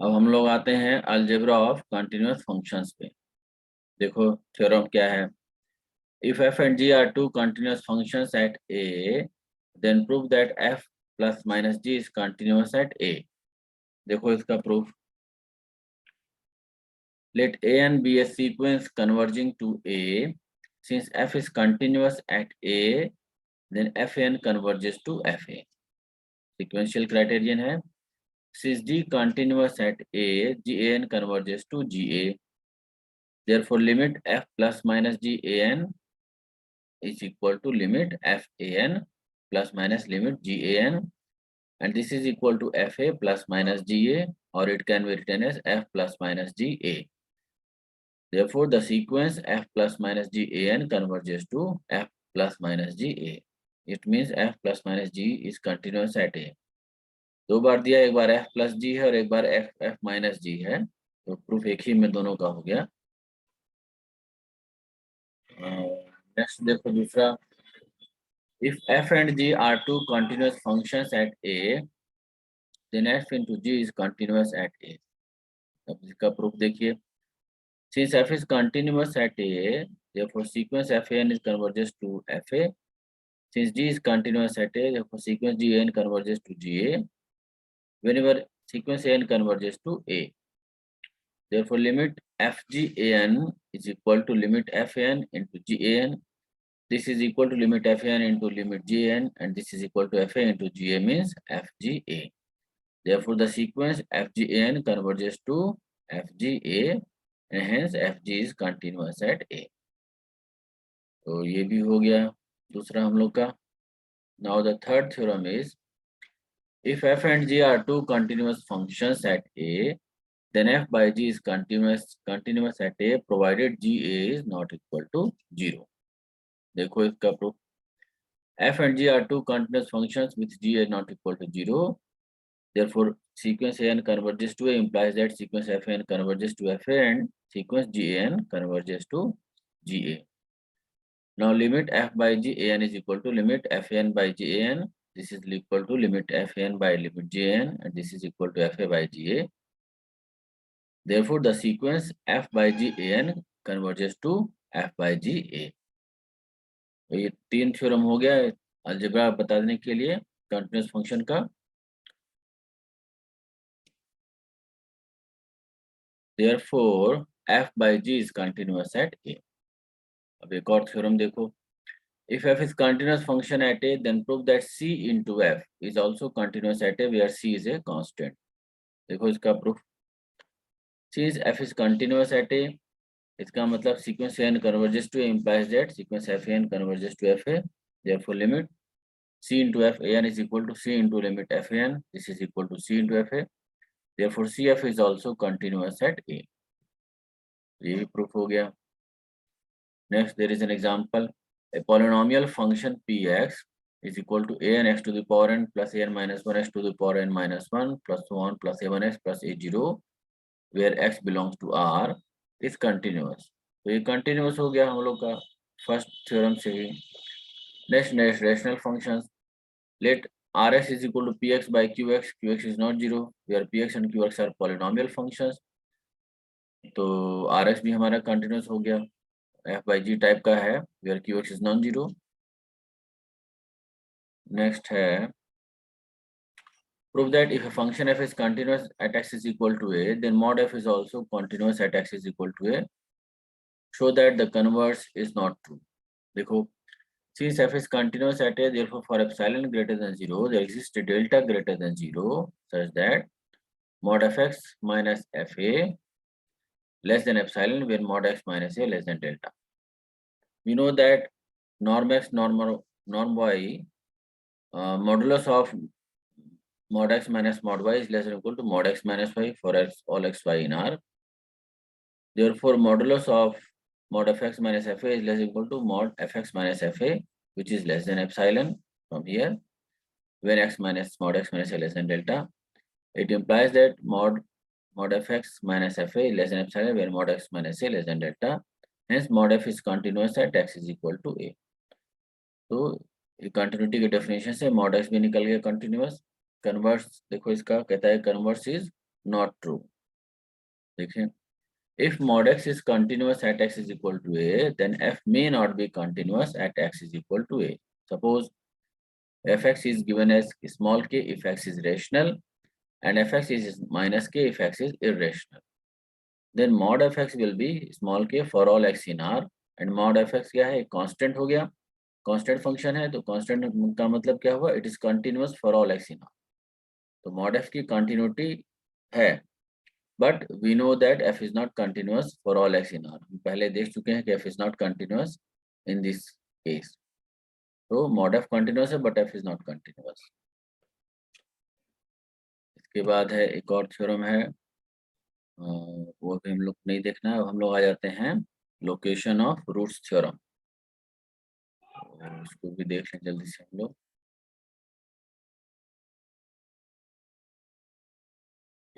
अब हम लोग आते हैं अलजेब्रा ऑफ कंटिन्यूअस फंक्शंस पे। देखो थ्योरम क्या है। If f and g are two continuous functions at a, then prove that f plus minus g is continuous at a। देखो इसका proof. Let a and be a sequence converging to a. Since f is continuous at a, then fn converges to fa। Sequential criterion है। Since g continuous at a, gan converges to ga। Therefore, limit f plus minus gan is equal to limit fan plus minus limit gan, and this is equal to fa plus minus ga, or it can be written as f plus minus ga. Therefore, the sequence f plus minus gan converges to f plus minus ga. It means f plus minus g is continuous at a। दो बार दिया, एक बार f plus g है और एक बार f minus g है, तो proof एक ही में दोनों का हो गया। नेक्स्ट देखो दूसरा। If f and g are two continuous functions at a, then f into g is continuous at a। अब इसका प्रूफ देखिए। Since f is continuous at a, therefore sequence fan is converges to fa। Since g is continuous at a, therefore sequence gan converges to ga whenever sequence an converges to a। Therefore limit fgan is equal to limit fan into gan. This is equal to limit fan into limit gn, and this is equal to fa into ga means fga। Therefore, the sequence fgan converges to fga, and hence fg is continuous at a। तो ये भी हो गया दूसरा हम लोग का। Now the third theorem is, if f and g are two continuous functions at a, then f by g is continuous at a provided ga is not equal to 0। देखो इसका proof. f and g are two continuous functions with g is not equal to 0। Therefore, sequence an converges to a implies that sequence fan converges to fa and sequence gan converges to ga। Now limit f by gan is equal to limit fan by gan. This is equal to limit fan by limit gan, and this is equal to fa by ga। Therefore, the sequence f by gan converges to f by ga। तो ये तीन theorem हो गया algebra बताने के लिए continuous function का। Therefore, f by g is continuous at a। अब एक और थ्योरम देखो। If f is continuous function at a, then prove that c into f is also continuous at a where c is a constant। देखो इसका proof. Since f is continuous at a, इसका मतलब sequence n converges to a implies that sequence fan converges to fa। Therefore, limit c into fan is equal to c into limit fan. This is equal to c into fa। Therefore, cf is also continuous at a। ये भी proof हो गया। Next, there is an example. A polynomial function px is equal to a n x to the power n plus a n minus 1 x to the power n minus 1 plus 1 plus a1x plus a0, where x belongs to R, is continuous। तो ये continuous हो गया हम लोग का first theorem से ही। Next rational functions. Let Rs is equal to px by qx, qx is not 0, where px and qx are polynomial functions। तो Rs भी हमारा continuous हो गया, f by g टाइप का है, where qx is non zero. Next है, prove that if a function f is continuous at x is equal to a, then mod f is also continuous at x is equal to a। Show that the converse is not true। देखो, since f is continuous at a, therefore for epsilon greater than 0, there exists a delta greater than 0 such that mod fx minus fa less than epsilon where mod x minus a less than delta। We know that norm x, norm y, modulus of mod x minus mod y is less than or equal to mod x minus y for all x y in R। Therefore, modulus of mod fx minus fa is less than or equal to mod fx minus fa, which is less than epsilon from here, when x minus mod x minus a less than delta। It implies that mod fx minus fa is less than epsilon where mod x minus a less than delta। Hence, mod f is continuous at x is equal to a। तो ये continuity के definition से mod x भी निकल गया continuous. Converse देखो इसका कहता है कन्वर्स इज not true. देखिए, if mod x is continuous at x is equal to a, then f may not be continuous at x is equal to a. Suppose fx is given as small k if x is rational and fx is minus k if x is irrational. Then mod fx will be small k for all x in R, and mod fx क्या है, constant हो गया, constant function है, तो constant का मतलब क्या हुआ, it is continuous for all x in R. तो mod f की कंटिन्यूटी है, but we know that f is not continuous for all x in R. हम पहले देख चुके हैं कि f is not continuous in this case. तो mod f कंटिन्यूअस है but f is not continuous. इसके बाद है एक और थ्योरम है, वो भी हम लोग नहीं देखना है. हम लोग आ जाते हैं लोकेशन ऑफ रूट्स थ्योरम, उसको भी देख लें जल्दी से हम लोग.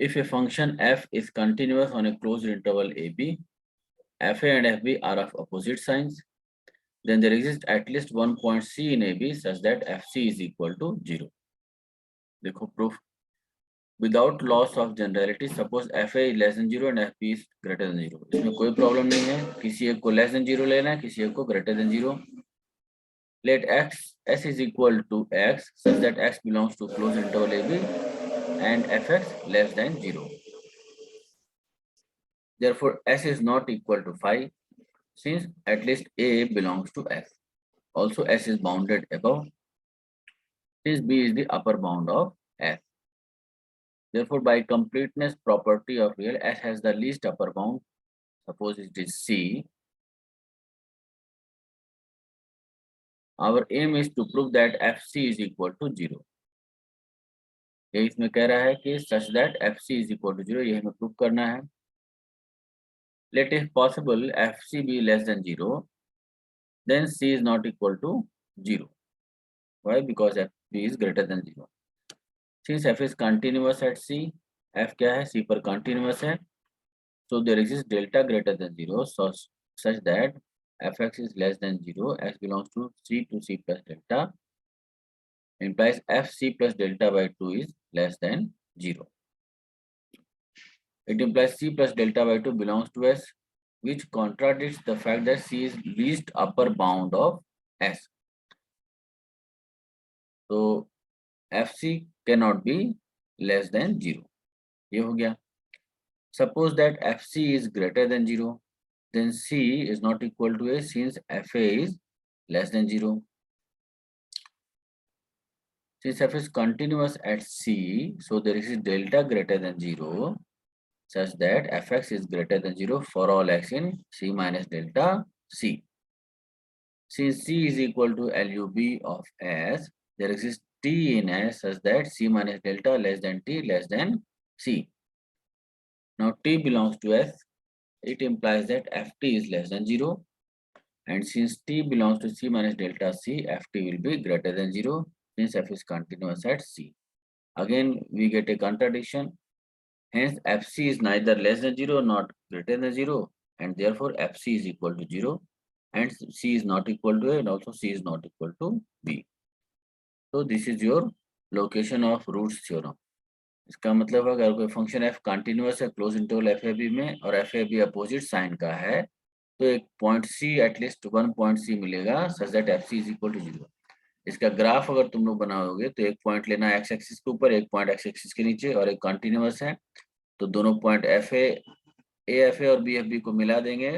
If a function f is continuous on a closed interval ab, fa and fb are of opposite signs, then there exists at least one point c in ab such that fc is equal to 0. देखो proof. Without loss of generality, suppose fa is less than 0 and fb is greater than 0. इसमें कोई problem नहीं है, किसी एक को less than 0 लेना है, किसी एक को greater than 0. Let s is equal to x such that x belongs to closed interval ab and fx less than 0. Therefore, s is not equal to 5 since at least a belongs to s. Also, s is bounded above since b is the upper bound of s. Therefore, by completeness property of real, s has the least upper bound. Suppose it is c. Our aim is to prove that fc is equal to 0. ये इसमें कह रहा है कि such that fc is equal to 0, ये हमें prove करना है. Let if possible fc be less than 0, then c is not equal to 0. Why? Because fc is greater than 0. Since f is continuous at c, f क्या है, c पर continuous है, so there exists delta greater than 0, so such that fx is less than 0, x belongs to c plus delta, implies fc plus delta by 2 is less than 0. It implies c plus delta by 2 belongs to s, which contradicts the fact that c is least upper bound of s. So fc cannot be less than 0. ये हो गया. Suppose that fc is greater than 0, then c is not equal to a since fa is less than 0. Since f is continuous at c, so there is delta greater than 0 such that fx is greater than 0 for all x in c minus delta c. Since c is equal to LUB of s, there exists t in s such that c minus delta less than t less than c. Now t belongs to s, it implies that ft is less than 0, and since t belongs to c minus delta c, ft will be greater than 0 since f is continuous at c. Again we get a contradiction, hence fc is neither less than 0 nor greater than 0, and therefore fc is equal to 0, and c is not equal to a, and also c is not equal to b. So this is your location of roots theorem. इसका मतलब अगर कोई function f continuous है close interval F A B में और F A B opposite sign का है, तो एक point C, at least one point C मिलेगा such that F C is equal to 0. इसका ग्राफ अगर तुम लोग बनाओगे तो एक पॉइंट लेना एक्स एक्सिस के ऊपर, एक पॉइंट एक्स एक्सिस के नीचे, और एक कंटिन्यूअस है, तो दोनों पॉइंट एफ ए और बी एफ बी को मिला देंगे,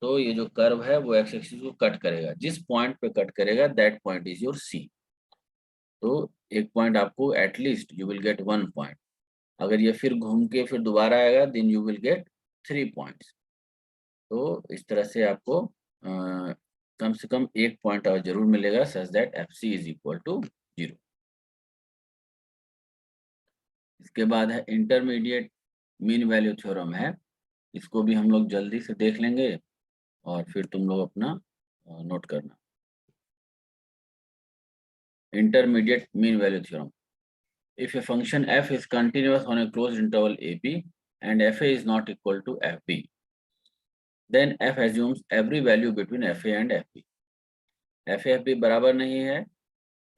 तो ये जो कर्व है वो एक्स एक्सिस को कट करेगा. जिस पॉइंट पे कट करेगा that point is your c. तो एक पॉइंट आपको at least you will get one point. अगर ये फिर घूम के फिर दोबारा आएगा then you will get 3 points. तो इस तरह से आपको कम से कम एक पॉइंट और जरूर मिलेगा such that F C is equal to 0. इसके बाद है इंटरमीडिएट मीन वैल्यू थ्योरम है, इसको भी हम लोग जल्दी से देख लेंगे और फिर तुम लोग अपना नोट करना. Intermediate mean value theorem. If a function f is continuous on a closed interval ab and fa is not equal to fb, then f assumes every value between fa and fb. fa fb बराबर नहीं है,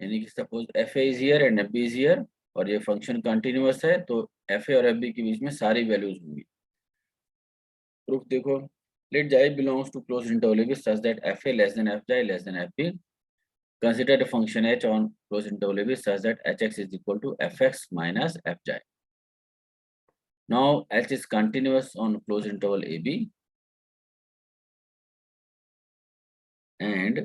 यानी कि suppose fa is here and fb is here, और ये function continuous है तो F A और एफ बी के बीच में सारी वैल्यूज होंगी। प्रूफ देखो, let xi belongs to closed interval A B such that F A less than F xi less than F B. Consider the function h on closed interval a b such that hx is equal to fx minus fj. Now h is continuous on closed interval a b and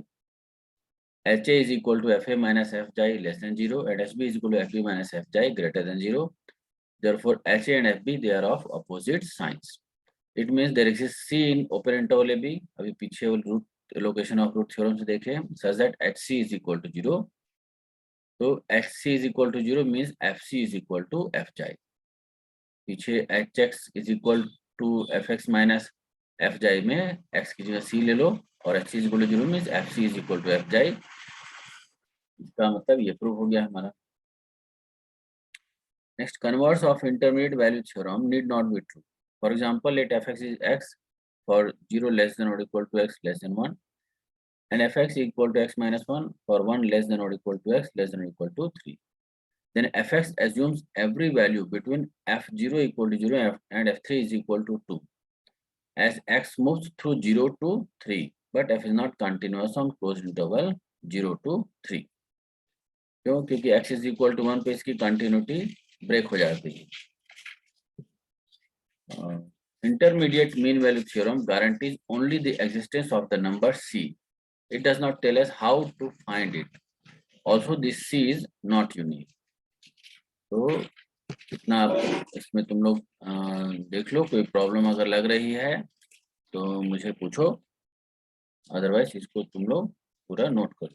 ha is equal to fa minus fj less than 0 and hb is equal to fb minus fj greater than 0. Therefore ha and fb they are of opposite signs. It means there exists c in open interval a b. अभी पीछे वो root location of root theorem से देखे such that hc is equal to 0. तो hc is equal to 0 means fc is equal to fj. पीछे hx is equal to fx minus fj में x की जगह c ले लो और hc is equal to 0 means fc is equal to fj. इसका मतलब ये प्रूफ हो गया हमारा। Next, converse of intermediate value theorem need not be true. For example let fx is x for 0 less than or equal to x less than 1 and fx equal to x minus 1 for 1 less than or equal to x less than or equal to 3. Then fx assumes every value between f0 equal to 0 and f3 is equal to 2 as x moves through 0 to 3 but f is not continuous on closed interval 0 to 3. क्यों? क्योंकि x is equal to 1 पे इसकी continuity break हो जाती है। Intermediate mean value theorem guarantees only the existence of the number c. It does not tell us how to find it. Also, this c is not unique. तो इतना इसमें तुम लोग देख लो, कोई प्रॉब्लम अगर लग रही है तो मुझे पूछो, अदरवाइज इसको तुम लोग पूरा नोट करो।